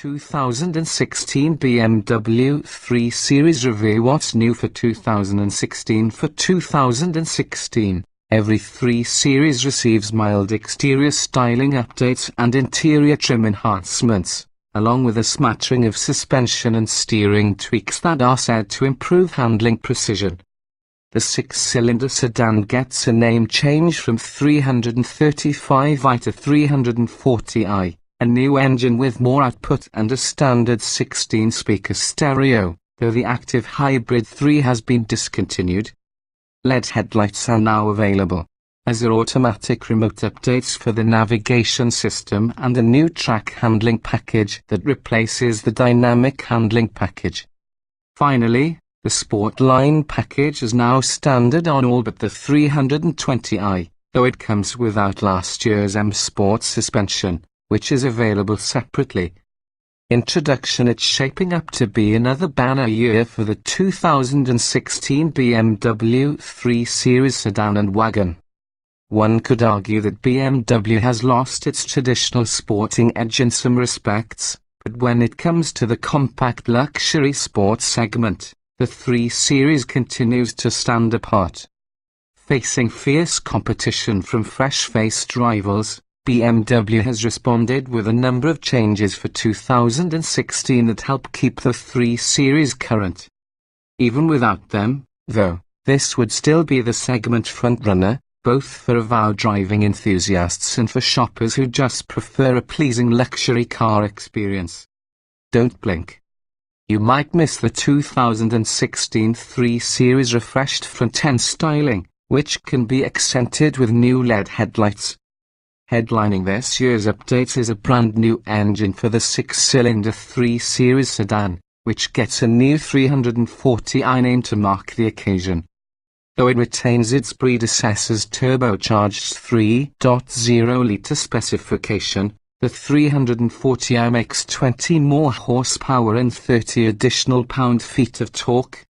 2016 BMW 3 Series review. What's new for 2016? For 2016, every 3 Series receives mild exterior styling updates and interior trim enhancements, along with a smattering of suspension and steering tweaks that are said to improve handling precision. The 6-cylinder sedan gets a name change from 335i to 340i. A new engine with more output and a standard 16-speaker stereo, though the active hybrid 3 has been discontinued. LED headlights are now available, as are automatic remote updates for the navigation system and a new track handling package that replaces the dynamic handling package. Finally, the Sportline package is now standard on all but the 320i, though it comes without last year's M Sport suspension, which is available separately. Introduction. It's shaping up to be another banner year for the 2016 BMW 3 Series sedan and wagon. One could argue that BMW has lost its traditional sporting edge in some respects, but when it comes to the compact luxury sports segment, the 3 Series continues to stand apart. Facing fierce competition from fresh-faced rivals, BMW has responded with a number of changes for 2016 that help keep the 3 Series current. Even without them, though, this would still be the segment frontrunner, both for avowed driving enthusiasts and for shoppers who just prefer a pleasing luxury car experience. Don't blink. You might miss the 2016 3 Series refreshed front-end styling, which can be accented with new LED headlights. Headlining this year's updates is a brand new engine for the 6-cylinder 3 Series sedan, which gets a new 340i name to mark the occasion. Though it retains its predecessor's turbocharged 3.0-litre specification, the 340i makes 20 more horsepower and 30 additional pound-feet of torque.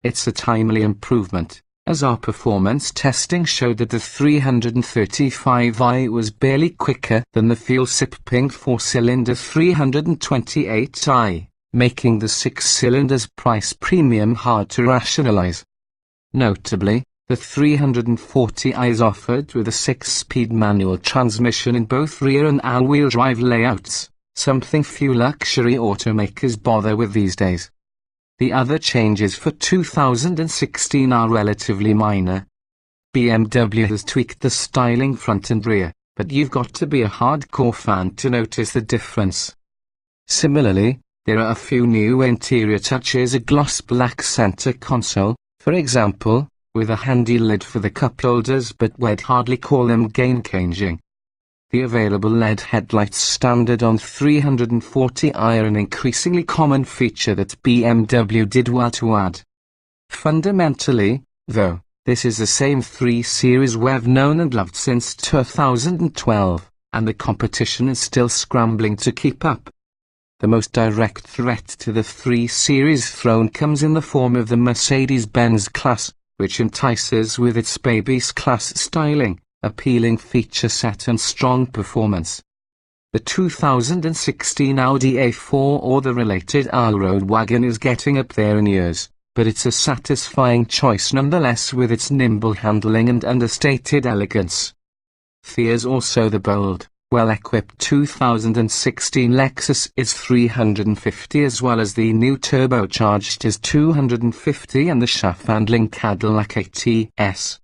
It's a timely improvement, as our performance testing showed that the 335i was barely quicker than the fuel-sipping 4-cylinder 328i, making the 6-cylinder's price premium hard to rationalize. Notably, the 340i is offered with a 6-speed manual transmission in both rear and all-wheel drive layouts, something few luxury automakers bother with these days. The other changes for 2016 are relatively minor. BMW has tweaked the styling front and rear, but you've got to be a hardcore fan to notice the difference. Similarly, there are a few new interior touches: a gloss black center console, for example, with a handy lid for the cup holders, but we'd hardly call them game-changing. The available LED headlights standard on 340i are an increasingly common feature that BMW did well to add. Fundamentally, though, this is the same 3 Series we've known and loved since 2012, and the competition is still scrambling to keep up. The most direct threat to the 3 Series throne comes in the form of the Mercedes-Benz class, which entices with its baby's class styling, appealing feature set and strong performance. The 2016 Audi A4 or the related Allroad wagon is getting up there in years, but it's a satisfying choice nonetheless with its nimble handling and understated elegance. There's also the bold, well-equipped 2016 Lexus IS 350, as well as the new turbocharged IS 250 and the shaft-handling Cadillac ATS.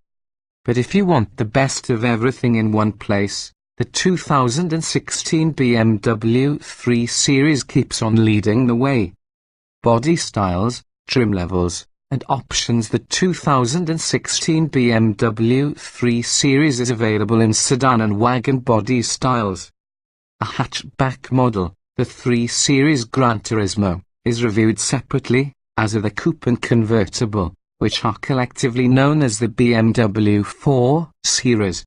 But if you want the best of everything in one place, the 2016 BMW 3 Series keeps on leading the way. Body styles, trim levels, and options. The 2016 BMW 3 Series is available in sedan and wagon body styles. A hatchback model, the 3 Series Gran Turismo, is reviewed separately, as are the coupe and convertible, which are collectively known as the BMW 4 Series.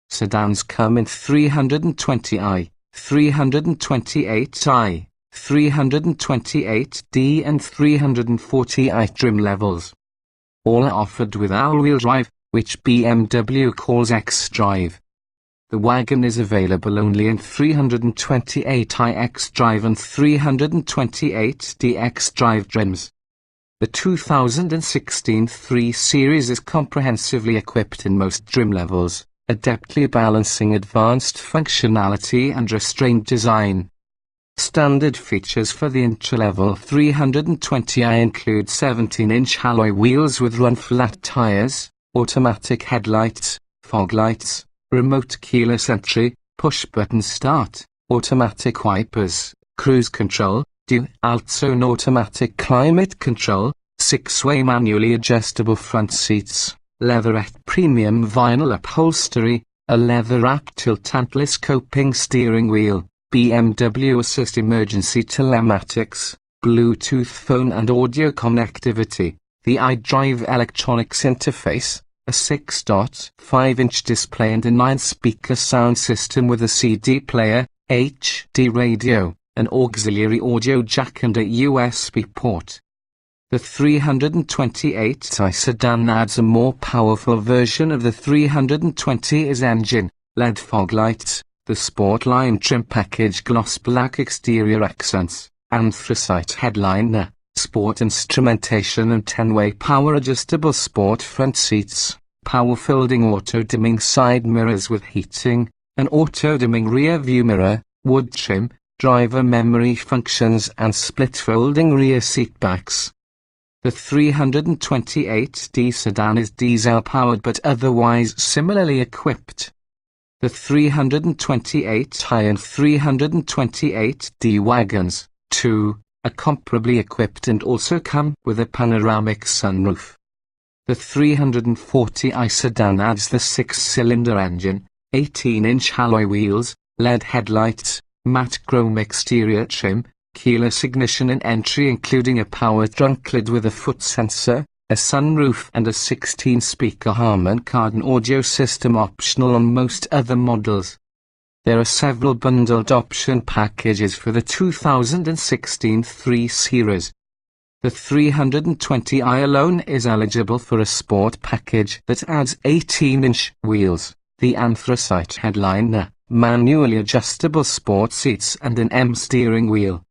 Sedans come in 320i, 328i, 328D and 340i trim levels. All are offered with all-wheel drive, which BMW calls X-Drive. The wagon is available only in 328i X-Drive and 328D X-Drive trims. The 2016 3 Series is comprehensively equipped in most trim levels, adeptly balancing advanced functionality and restrained design. Standard features for the entry-level 320i include 17-inch alloy wheels with run-flat tires, automatic headlights, fog lights, remote keyless entry, push-button start, automatic wipers, cruise control, dual-zone automatic climate control, 6-way manually adjustable front seats, leatherette premium vinyl upholstery, a leather-wrapped tilt-tantless coping steering wheel, BMW Assist emergency telematics, Bluetooth phone and audio connectivity, the iDrive electronics interface, a 6.5-inch display and a 9-speaker sound system with a CD player, HD radio, an auxiliary audio jack and a USB port. The 328i sedan adds a more powerful version of the 320i's engine, LED fog lights, the Sportline trim package gloss black exterior accents, anthracite headliner, sport instrumentation and 10-way power adjustable sport front seats, power folding auto-dimming side mirrors with heating, an auto-dimming rear view mirror, wood trim, driver memory functions and split folding rear seat backs. The 328D sedan is diesel-powered but otherwise similarly equipped. The 328i and 328D wagons, too, are comparably equipped and also come with a panoramic sunroof. The 340i sedan adds the 6-cylinder engine, 18-inch alloy wheels, LED headlights, matte chrome exterior trim, keyless ignition and entry including a power trunk lid with a foot sensor, a sunroof and a 16-speaker Harman Kardon audio system optional on most other models. There are several bundled option packages for the 2016 3 Series. The 320i alone is eligible for a sport package that adds 18-inch wheels, the anthracite headliner, manually adjustable sport seats and an M steering wheel.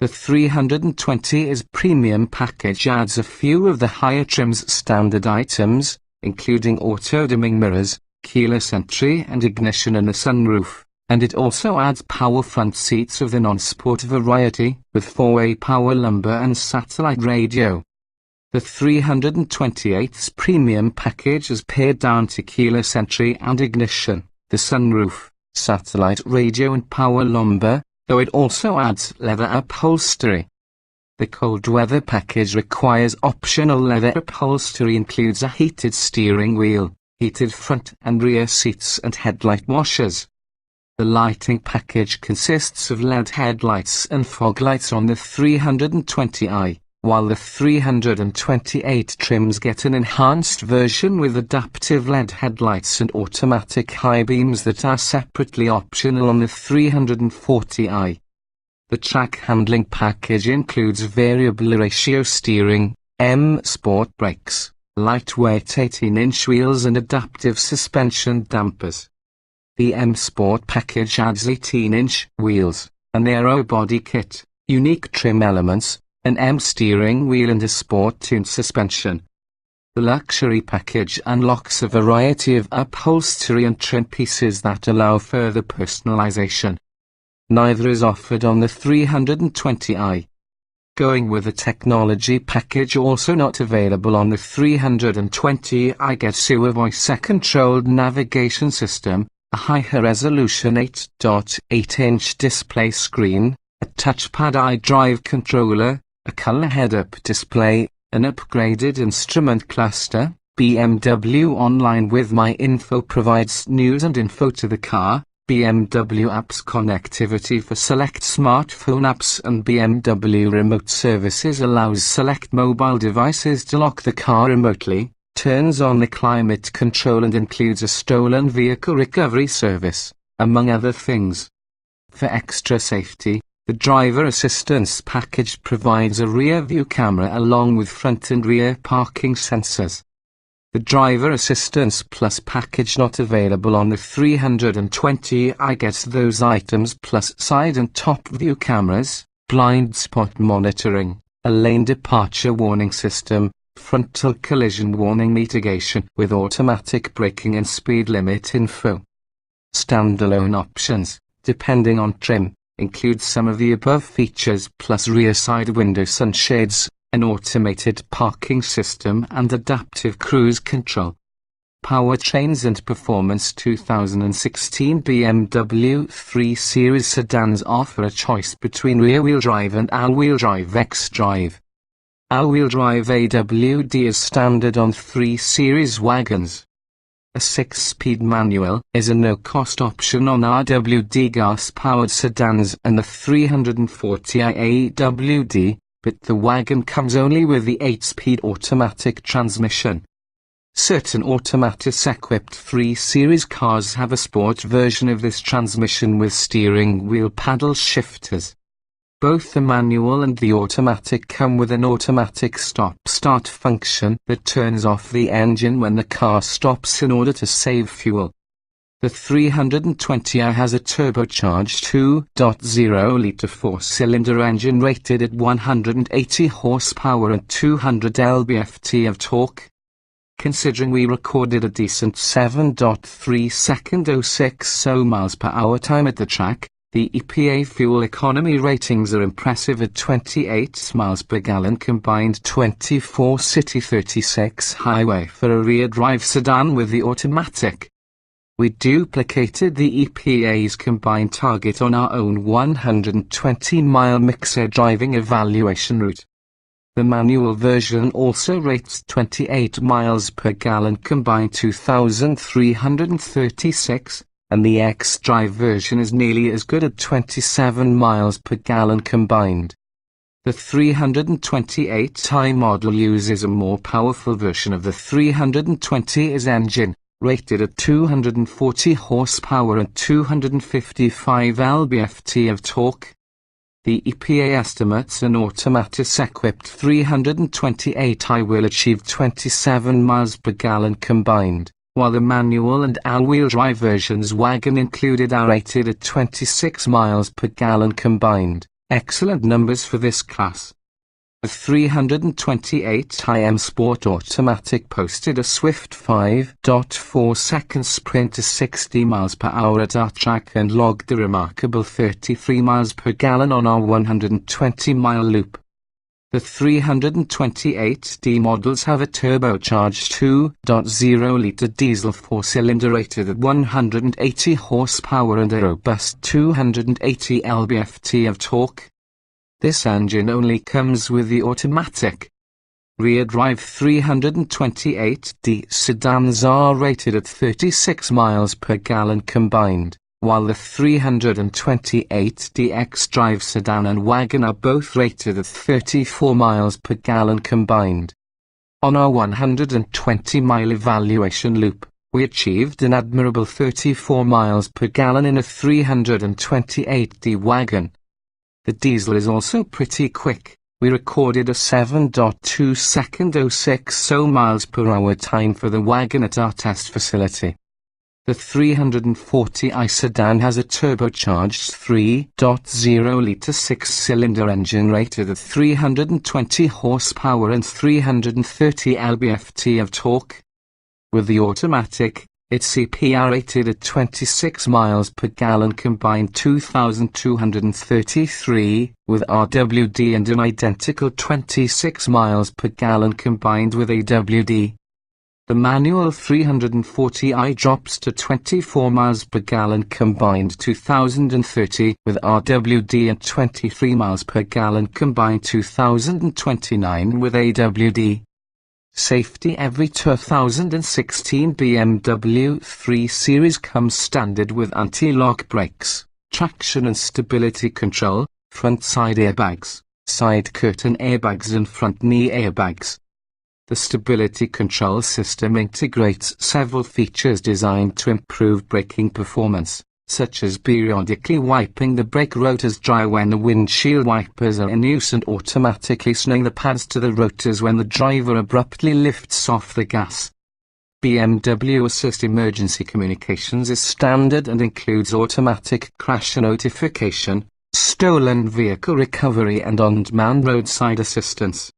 The 320i's premium package adds a few of the higher trim's standard items, including auto-dimming mirrors, keyless entry and ignition and a sunroof, and it also adds power front seats of the non-sport variety, with 4-way power lumbar and satellite radio. The 328's premium package is pared down to keyless entry and ignition, the sunroof, satellite radio and power lumbar, though it also adds leather upholstery. The cold weather package requires optional leather upholstery includes a heated steering wheel, heated front and rear seats and headlight washers. The lighting package consists of LED headlights and fog lights on the 320i, while the 328 trims get an enhanced version with adaptive LED headlights and automatic high beams that are separately optional on the 340i. The track handling package includes variable ratio steering, M Sport brakes, lightweight 18-inch wheels and adaptive suspension dampers. The M Sport package adds 18-inch wheels, an aero body kit, unique trim elements, an M steering wheel and a sport-tuned suspension. The luxury package unlocks a variety of upholstery and trim pieces that allow further personalization. Neither is offered on the 320i. Going with the technology package also not available on the 320i gets you a voice-controlled navigation system, a higher resolution 8.8-inch display screen, a touchpad iDrive controller, a color head-up display, an upgraded instrument cluster. BMW Online with My Info provides news and info to the car, BMW Apps connectivity for select smartphone apps and BMW Remote Services allows select mobile devices to lock the car remotely, turns on the climate control and includes a stolen vehicle recovery service, among other things. For extra safety, the driver assistance package provides a rear view camera along with front and rear parking sensors. The driver assistance plus package not available on the 320i gets those items plus side and top view cameras, blind spot monitoring, a lane departure warning system, frontal collision warning mitigation with automatic braking and speed limit info. Standalone options, depending on trim, include some of the above features plus rear side window sunshades, an automated parking system and adaptive cruise control. Powertrains and performance. 2016 BMW 3 Series sedans offer a choice between rear-wheel drive and all-wheel drive X-Drive. All-wheel drive AWD is standard on 3 Series wagons. A 6-speed manual is a no-cost option on RWD gas-powered sedans and the 340i AWD, but the wagon comes only with the 8-speed automatic transmission. Certain automatic-equipped 3 Series cars have a sport version of this transmission with steering wheel paddle shifters. Both the manual and the automatic come with an automatic stop-start function that turns off the engine when the car stops in order to save fuel. The 320i has a turbocharged 2.0-litre 4-cylinder engine rated at 180 horsepower and 200 lb-ft of torque. Considering we recorded a decent 7.3-second 06 miles per hour time at the track, the EPA fuel economy ratings are impressive at 28 miles per gallon combined, 24 city 36 highway for a rear-drive sedan with the automatic. We duplicated the EPA's combined target on our own 120-mile mixer driving evaluation route. The manual version also rates 28 miles per gallon combined 2,336, and the X-Drive version is nearly as good at 27 miles per gallon combined. The 328i model uses a more powerful version of the 320i's engine, rated at 240 horsepower and 255 lb-ft of torque. The EPA estimates an automatic-equipped 328i will achieve 27 miles per gallon combined, while the manual and all-wheel drive versions wagon included are rated at 26 miles per gallon combined. Excellent numbers for this class. The 328i M Sport Automatic posted a swift 5.4-second sprint to 60 miles per hour at our track and logged a remarkable 33 miles per gallon on our 120-mile loop. The 328D models have a turbocharged 2.0-litre diesel 4-cylinder rated at 180 horsepower and a robust 280 lb-ft of torque. This engine only comes with the automatic. Rear-drive 328D sedans are rated at 36 miles per gallon combined, while the 328D X-Drive sedan and wagon are both rated at 34 miles per gallon combined. On our 120-mile evaluation loop, we achieved an admirable 34 miles per gallon in a 328D wagon. The diesel is also pretty quick. We recorded a 7.2-second 06 miles per hour time for the wagon at our test facility. The 340i sedan has a turbocharged 3.0-litre 6-cylinder engine rated at 320 horsepower and 330 lb-ft of torque. With the automatic, its CPR rated at 26 miles per gallon combined 2,233, with RWD and an identical 26 miles per gallon combined with AWD. The manual 340i drops to 24 miles per gallon combined 2,030, with RWD and 23 miles per gallon combined 2,029 with AWD. Safety. Every 2016 BMW 3 Series comes standard with anti-lock brakes, traction and stability control, front side airbags, side curtain airbags and front knee airbags. The stability control system integrates several features designed to improve braking performance, such as periodically wiping the brake rotors dry when the windshield wipers are in use and automatically snowing the pads to the rotors when the driver abruptly lifts off the gas. BMW Assist Emergency Communications is standard and includes automatic crash notification, stolen vehicle recovery and on-demand roadside assistance.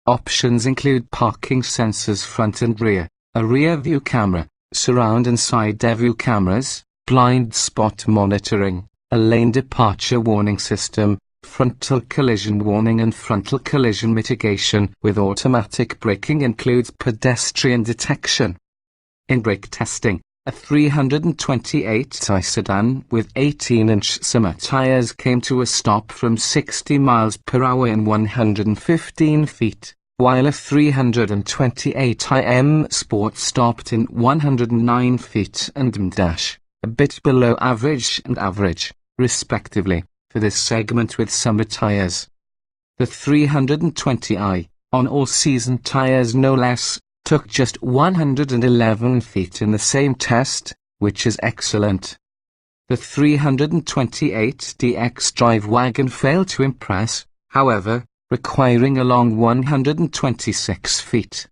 Options include parking sensors front and rear, a rear view camera, surround and side view cameras, blind spot monitoring, a lane departure warning system, frontal collision warning and frontal collision mitigation with automatic braking includes pedestrian detection. In brake testing, a 328i sedan with 18-inch summer tires came to a stop from 60 miles per hour in 115 feet, while a 328i Sport stopped in 109 feet and a bit below average and average, respectively, for this segment with summer tires. The 320i, on all-season tires no less, took just 111 feet in the same test, which is excellent. The 328DX drive wagon failed to impress, however, requiring a long 126 feet.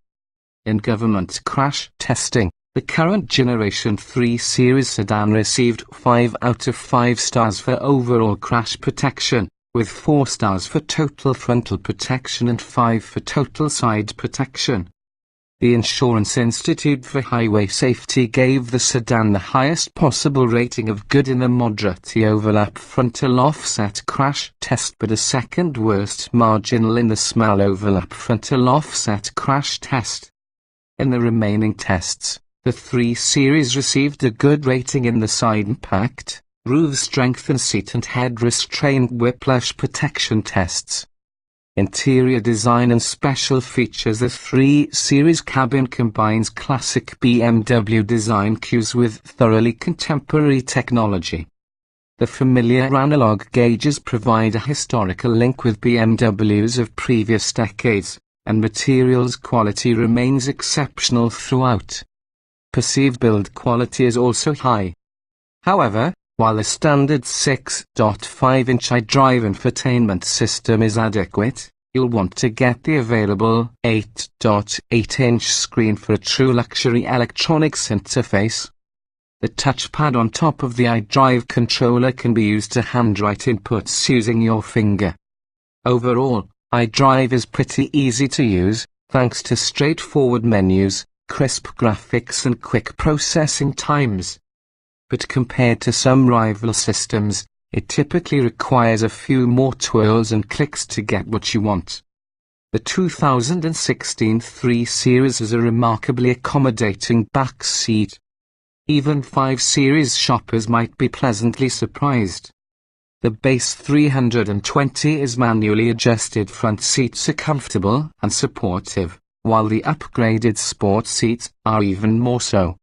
In government crash testing, the current generation 3 Series sedan received 5 out of 5 stars for overall crash protection, with 4 stars for total frontal protection and 5 for total side protection. The Insurance Institute for Highway Safety gave the sedan the highest possible rating of good in the moderate overlap frontal offset crash test but a second worst marginal in the small overlap frontal offset crash test. In the remaining tests, the 3 Series received a good rating in the side impact, roof strength and seat and head restraint whiplash protection tests. Interior design and special features. The 3 Series cabin combines classic BMW design cues with thoroughly contemporary technology. The familiar analog gauges provide a historical link with BMWs of previous decades, and materials quality remains exceptional throughout. Perceived build quality is also high. However, while the standard 6.5-inch iDrive infotainment system is adequate, you'll want to get the available 8.8-inch screen for a true luxury electronics interface. The touchpad on top of the iDrive controller can be used to handwrite inputs using your finger. Overall, iDrive is pretty easy to use, thanks to straightforward menus, crisp graphics and quick processing times. But compared to some rival systems, it typically requires a few more twirls and clicks to get what you want. The 2016 3 Series has a remarkably accommodating back seat. Even 5 Series shoppers might be pleasantly surprised. The base 320 is manually adjusted front seats are comfortable and supportive, while the upgraded sport seats are even more so.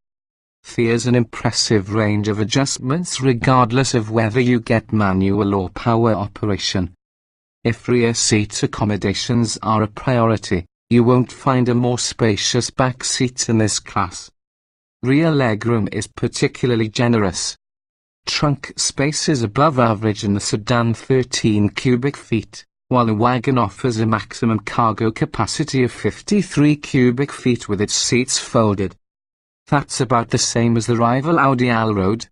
There's an impressive range of adjustments regardless of whether you get manual or power operation. If rear seat accommodations are a priority, you won't find a more spacious back seat in this class. Rear legroom is particularly generous. Trunk space is above average in the sedan 13 cubic feet, while the wagon offers a maximum cargo capacity of 53 cubic feet with its seats folded. That's about the same as the rival Audi Allroad.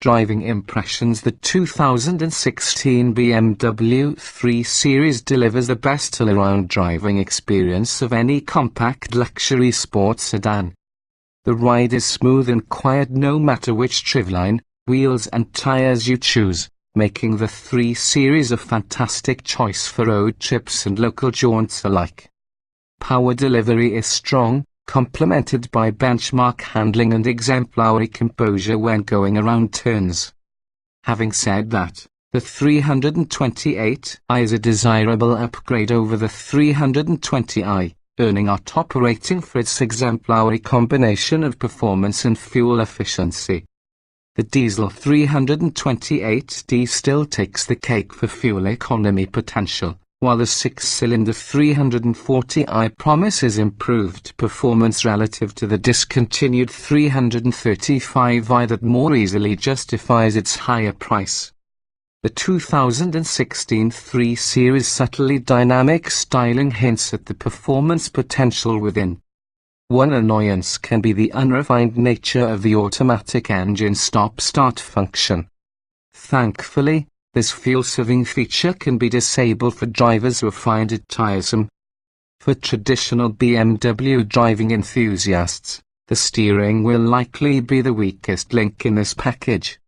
Driving impressions. The 2016 BMW 3 Series delivers the best all-around driving experience of any compact luxury sports sedan. The ride is smooth and quiet no matter which driveline, wheels and tires you choose, making the 3 Series a fantastic choice for road trips and local jaunts alike. Power delivery is strong, complemented by benchmark handling and exemplary composure when going around turns. Having said that, the 328i is a desirable upgrade over the 320i, earning our top rating for its exemplary combination of performance and fuel efficiency. The diesel 328D still takes the cake for fuel economy potential, while the 6-cylinder 340i promises improved performance relative to the discontinued 335i that more easily justifies its higher price. The 2016 3 Series subtly dynamic styling hints at the performance potential within. One annoyance can be the unrefined nature of the automatic engine stop-start function. Thankfully, this fuel-saving feature can be disabled for drivers who find it tiresome. For traditional BMW driving enthusiasts, the steering will likely be the weakest link in this package.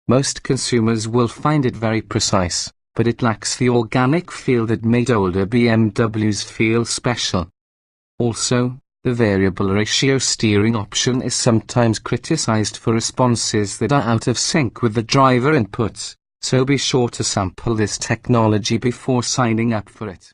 Most consumers will find it very precise, but it lacks the organic feel that made older BMWs feel special. Also, the variable ratio steering option is sometimes criticized for responses that are out of sync with the driver inputs, so be sure to sample this technology before signing up for it.